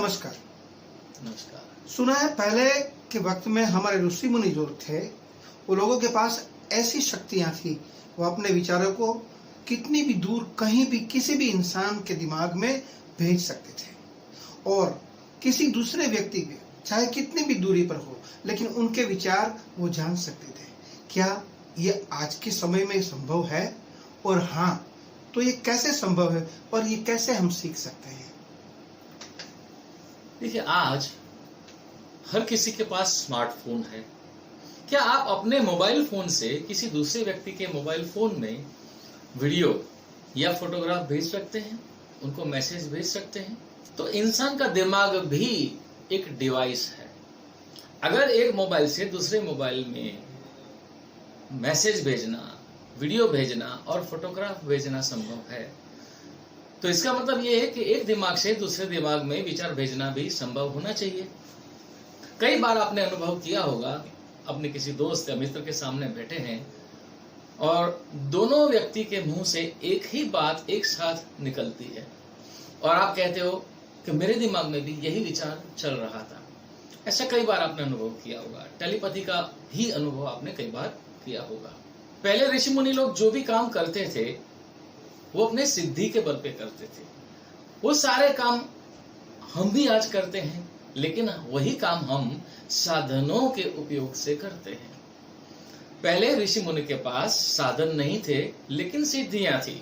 नमस्कार। नमस्कार। सुना है पहले के वक्त में हमारे ऋषि मुनि जो थे वो लोगों के पास ऐसी शक्तियां थी, वो अपने विचारों को कितनी भी दूर कहीं भी किसी भी इंसान के दिमाग में भेज सकते थे और किसी दूसरे व्यक्ति के चाहे कितनी भी दूरी पर हो लेकिन उनके विचार वो जान सकते थे। क्या ये आज के समय में संभव है? और हाँ, तो ये कैसे संभव है और ये कैसे हम सीख सकते हैं? देखिए, आज हर किसी के पास स्मार्टफोन है। क्या आप अपने मोबाइल फोन से किसी दूसरे व्यक्ति के मोबाइल फोन में वीडियो या फोटोग्राफ भेज सकते हैं, उनको मैसेज भेज सकते हैं? तो इंसान का दिमाग भी एक डिवाइस है। अगर एक मोबाइल से दूसरे मोबाइल में मैसेज भेजना, वीडियो भेजना और फोटोग्राफ भेजना संभव है, तो इसका मतलब यह है कि एक दिमाग से दूसरे दिमाग में विचार भेजना भी संभव होना चाहिए। कई बार आपने अनुभव किया होगा, अपने किसी दोस्त या मित्र के सामने बैठे हैं और दोनों व्यक्ति के मुंह से एक ही बात एक साथ निकलती है और आप कहते हो कि मेरे दिमाग में भी यही विचार चल रहा था। ऐसा कई बार आपने अनुभव किया होगा। टेलीपैथी का ही अनुभव आपने कई बार किया होगा। पहले ऋषि मुनि लोग जो भी काम करते थे वो अपने सिद्धि के बल पे करते थे। वो सारे काम हम भी आज करते हैं, लेकिन वही काम हम साधनों के उपयोग से करते हैं। पहले ऋषि मुनि के पास साधन नहीं थे, लेकिन सिद्धियां थी।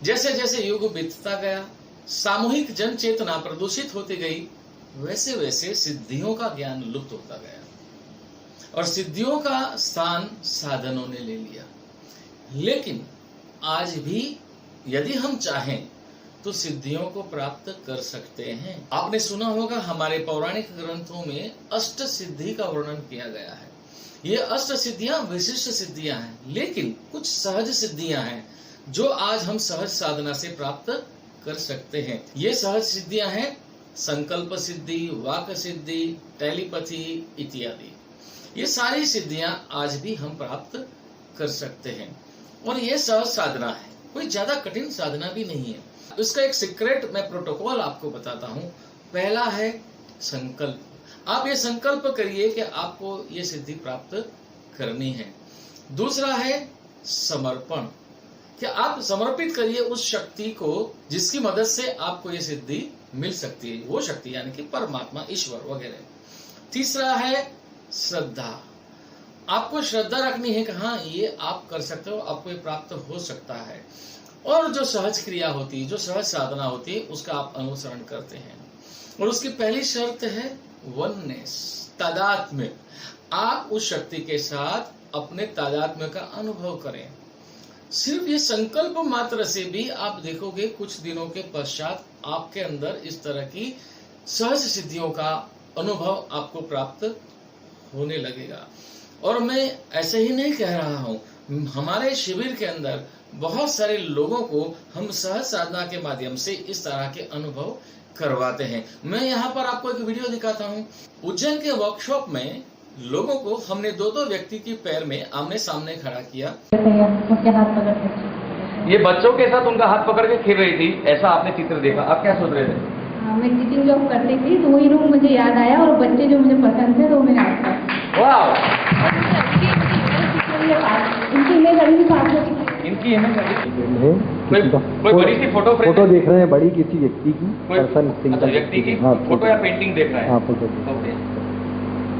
जैसे जैसे युग बीतता गया, सामूहिक जन चेतना प्रदूषित होती गई, वैसे वैसे सिद्धियों का ज्ञान लुप्त होता गया और सिद्धियों का स्थान साधनों ने ले लिया। लेकिन आज भी यदि हम चाहें तो सिद्धियों को प्राप्त कर सकते हैं। आपने सुना होगा, हमारे पौराणिक ग्रंथों में अष्ट सिद्धि का वर्णन किया गया है। ये अष्ट सिद्धियां विशिष्ट सिद्धियां हैं, लेकिन कुछ सहज सिद्धियां हैं जो आज हम सहज साधना से प्राप्त कर सकते हैं। ये सहज सिद्धियां हैं संकल्प सिद्धि, वाक सिद्धि, टेलीपैथी इत्यादि। ये सारी सिद्धियां आज भी हम प्राप्त कर सकते हैं और ये सहज साधना है, कोई ज्यादा कठिन साधना भी नहीं है। इसका एक सीक्रेट मैं प्रोटोकॉल आपको बताता हूं। पहला है संकल्प। आप ये संकल्प करिए कि आपको ये सिद्धि प्राप्त करनी है। दूसरा है समर्पण, कि आप समर्पित करिए उस शक्ति को जिसकी मदद से आपको ये सिद्धि मिल सकती है, वो शक्ति यानी कि परमात्मा, ईश्वर वगैरह। तीसरा है श्रद्धा। आपको श्रद्धा रखनी है कि हाँ, ये आप कर सकते हो, आपको ये प्राप्त हो सकता है। और जो सहज क्रिया होती है, जो सहज साधना होती है, उसका आप अनुसरण करते हैं। और उसकी पहली शर्त है वननेस, तादात्म्य। आप उस शक्ति के साथ अपने तादात्म्य का अनुभव करें। सिर्फ ये संकल्प मात्र से भी आप देखोगे कुछ दिनों के पश्चात आपके अंदर इस तरह की सहज सिद्धियों का अनुभव आपको प्राप्त होने लगेगा। और मैं ऐसे ही नहीं कह रहा हूं, हमारे शिविर के अंदर बहुत सारे लोगों को हम सहज साधना के माध्यम से इस तरह के अनुभव करवाते हैं। मैं यहाँ पर आपको एक वीडियो दिखाता हूँ। उज्जैन के वर्कशॉप में लोगों को हमने दो व्यक्ति की पैर में आमने सामने खड़ा किया। ये बच्चों के साथ उनका हाथ पकड़ के खेल रही थी, ऐसा आपने चित्र देखा। आप क्या सोच रहे थे? मैं टीचिंग जॉब करती थी तो वही रूम मुझे याद आया और बच्चे जो मुझे पसंद थे तो मैंने इनकी इमेज कोई बड़ी सी फोटो देख रहे हैं, बड़ी किसी व्यक्ति की, पर्सन व्यक्ति की फोटो या पेंटिंग देख रहे हैं? हाँ, फोटो।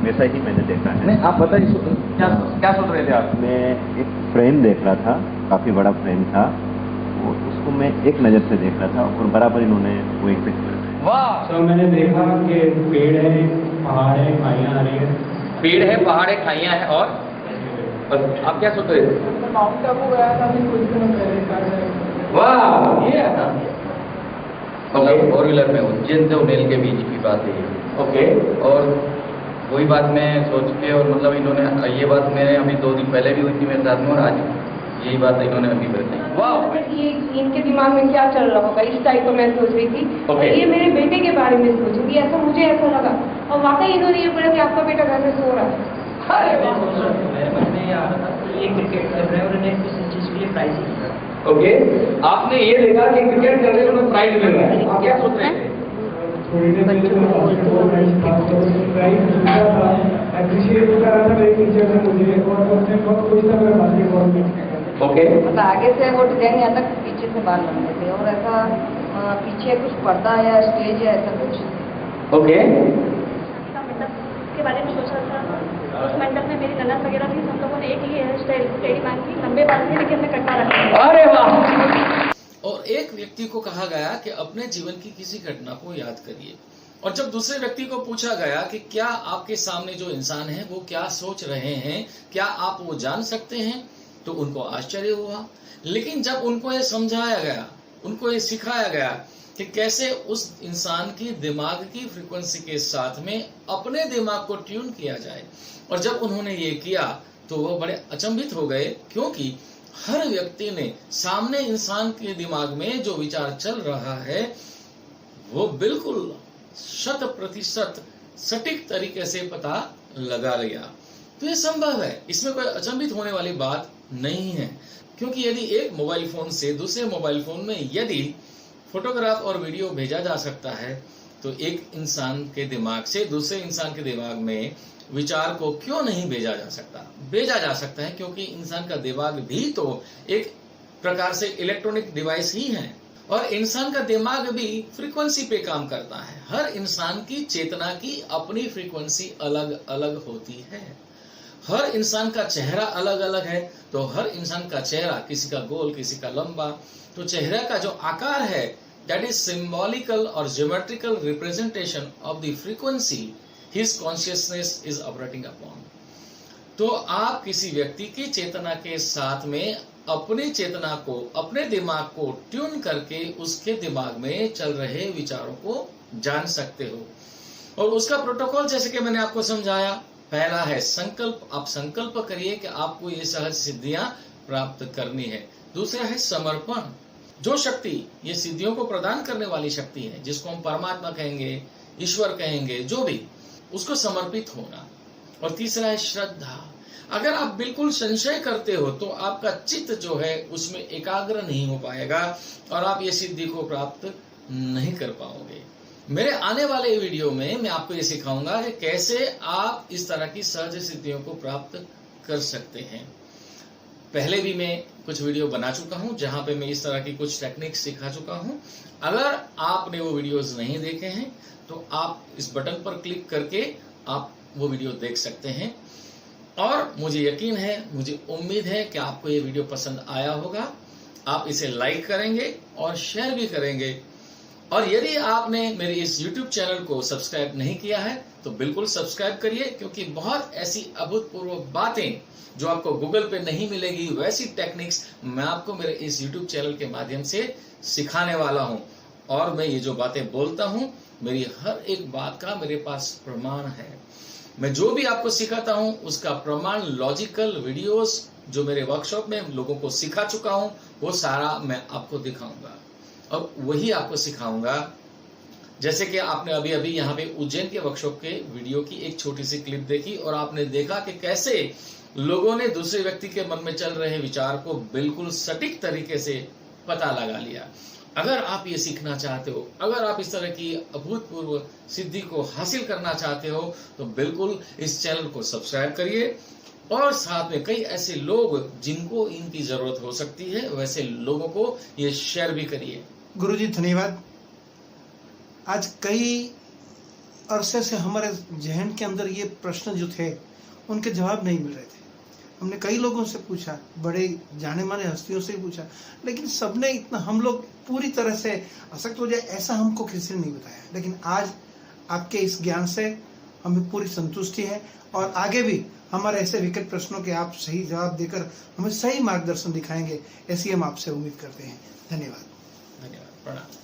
वैसा ही मैंने देखा है। नहीं, आप बताइए क्या सोच रहे थे आप? मैं एक फ्रेम देख रहा था, काफी बड़ा फ्रेम था, वो उसको मैं एक नजर से देख रहा था और बराबर इन्होंने वो एक पिक्चर। वाह! तो मैंने देखा कि पेड़ है, पहाड़ है, खाइयाँ आ रही है। पेड़ है, पहाड़ है, खाइयाँ है और आप क्या सोच रहे थे? माउंट आबू गया था कुछ दिनों पहले। वाह, ये था। मतलब 4 व्हीलर में उज्जैन से उन्हेल के बीच की बात है। ओके। और वही बात मैं सोच के, और मतलब इन्होंने ये बात मैंने अभी 2 दिन पहले भी हुई थी मेरे साथ में, और आज यही बात इन्होंने अभी बताई। वाह! ये इनके दिमाग में क्या चल रहा होगा, इस टाइप का मैं सोच रही थी। Okay. ये मेरे बेटे के बारे में सोचूंगी, ऐसा मुझे ऐसा लगा और वाकई इन्होंने ये बोला कि आपका बेटा घर में सो रहा है। मेरे मन में ये आ रहा था कि ये क्रिकेट खेल रहे हैं और इन्हें किसी चीज के लिए प्राइज मिल रहा है। ओके, आपने ये देखा कि क्रिकेट खेल रहे हैं, उन्हें प्राइज मिल रहा है। आप क्या सोच रहे थे? बच्चों को बोलते हो प्राइस जीता था, अप्रिशिएट कर रहा था मेरे टीचर ने मुझे, और उसने बहुत खुश था मेरा बास्केटबॉल में। ओके, मतलब आगे से वो डिजाइन यहाँ तक पीछे से बाल लंबे थे, और ऐसा पीछे कुछ पर्दा या स्टेज या ऐसा कुछ। ओके, का मंडप के बारे में सोच रहा था। उस मंडप में मेरी ननद वगैरह थी, सब लोगों ने एक ही हेयर स्टाइल टेढ़ी बांध की, लंबे बाल थे लेकिन मैं कट्टा रखा। अरे वाह। और एक व्यक्ति को कहा गया कि अपने जीवन की किसी घटना को याद करिए, और जब दूसरे व्यक्ति को पूछा गया कि क्या आपके सामने जो इंसान है वो क्या सोच रहे हैं, क्या आप वो जान सकते हैं, तो उनको आश्चर्य हुआ। लेकिन जब उनको ये समझाया गया, उनको ये सिखाया गया कि कैसे उस इंसान की दिमाग की फ्रीक्वेंसी के साथ में अपने दिमाग को ट्यून किया जाए, और जब उन्होंने ये किया तो वो बड़े अचंभित हो गए, क्योंकि हर व्यक्ति ने सामने इंसान के दिमाग में जो विचार चल रहा है वो बिल्कुल 100% सटीक तरीके से पता लगा लिया। तो ये संभव है, इसमें कोई अचंभित होने वाली बात नहीं है, क्योंकि यदि एक मोबाइल फोन से दूसरे मोबाइल फोन में यदि फोटोग्राफ और वीडियो भेजा जा सकता है, तो एक इंसान के दिमाग से दूसरे इंसान के दिमाग में विचार को क्यों नहीं भेजा जा सकता? भेजा जा सकता है, क्योंकि इंसान का दिमाग भी तो एक प्रकार से इलेक्ट्रॉनिक डिवाइस ही है, और इंसान का दिमाग भी फ्रीक्वेंसी पे काम करता है। हर इंसान की चेतना की अपनी फ्रीक्वेंसी अलग अलग होती है। हर इंसान का चेहरा अलग अलग है, तो हर इंसान का चेहरा, किसी का गोल किसी का लंबा, तो चेहरे का जो आकार है दैट इज सिंबॉलिकल और geometrical representation of the frequency his consciousness is operating upon. तो आप किसी व्यक्ति की चेतना के साथ में अपनी चेतना को, अपने दिमाग को ट्यून करके उसके दिमाग में चल रहे विचारों को जान सकते हो। और उसका प्रोटोकॉल जैसे कि मैंने आपको समझाया, पहला है संकल्प। आप संकल्प करिए कि आपको ये सहज सिद्धियां प्राप्त करनी है। दूसरा है समर्पण। जो शक्ति ये सिद्धियों को प्रदान करने वाली शक्ति है, जिसको हम परमात्मा कहेंगे, ईश्वर कहेंगे, जो भी, उसको समर्पित होना। और तीसरा है श्रद्धा। अगर आप बिल्कुल संशय करते हो तो आपका चित्त जो है उसमें एकाग्र नहीं हो पाएगा और आप ये सिद्धि को प्राप्त नहीं कर पाओगे। मेरे आने वाले वीडियो में मैं आपको ये सिखाऊंगा कि कैसे आप इस तरह की सहज सिद्धियों को प्राप्त कर सकते हैं। पहले भी मैं कुछ वीडियो बना चुका हूं जहां पे मैं इस तरह की कुछ टेक्निक सिखा चुका हूं। अगर आपने वो वीडियोस नहीं देखे हैं तो आप इस बटन पर क्लिक करके आप वो वीडियो देख सकते हैं। और मुझे यकीन है, मुझे उम्मीद है कि आपको ये वीडियो पसंद आया होगा। आप इसे लाइक करेंगे और शेयर भी करेंगे। और यदि आपने मेरे इस YouTube चैनल को सब्सक्राइब नहीं किया है तो बिल्कुल सब्सक्राइब करिए, क्योंकि बहुत ऐसी अभूतपूर्व बातें जो आपको गूगल पे नहीं मिलेगी, वैसी टेक्निक्स मैं आपको मेरे इस YouTube चैनल के माध्यम से सिखाने वाला हूं। और मैं ये जो बातें बोलता हूं, मेरी हर एक बात का मेरे पास प्रमाण है। मैं जो भी आपको सिखाता हूं उसका प्रमाण, लॉजिकल वीडियोस जो मेरे वर्कशॉप में लोगों को सिखा चुका हूं, वो सारा मैं आपको दिखाऊंगा और वही आपको सिखाऊंगा। जैसे कि आपने अभी अभी यहाँ पे उज्जैन के वर्कशॉप के वीडियो की एक छोटी सी क्लिप देखी और आपने देखा कि कैसे लोगों ने दूसरे व्यक्ति के मन में चल रहे विचार को बिल्कुल सटीक तरीके से पता लगा लिया। अगर आप ये सीखना चाहते हो, अगर आप इस तरह की अभूतपूर्व सिद्धि को हासिल करना चाहते हो तो बिल्कुल इस चैनल को सब्सक्राइब करिए और साथ में कई ऐसे लोग जिनको इनकी जरूरत हो सकती है वैसे लोगों को ये शेयर भी करिए। गुरुजी धन्यवाद। आज कई अरसे से हमारे जहन के अंदर ये प्रश्न जो थे उनके जवाब नहीं मिल रहे थे। हमने कई लोगों से पूछा, बड़े जाने माने हस्तियों से पूछा, लेकिन सबने इतना, हम लोग पूरी तरह से आसक्त हो जाए ऐसा हमको किसी ने नहीं बताया। लेकिन आज आपके इस ज्ञान से हमें पूरी संतुष्टि है और आगे भी हमारे ऐसे विकट प्रश्नों के आप सही जवाब देकर हमें सही मार्गदर्शन दिखाएंगे, ऐसी हम आपसे उम्मीद करते हैं। धन्यवाद। धन्यवाद। प्रणाम।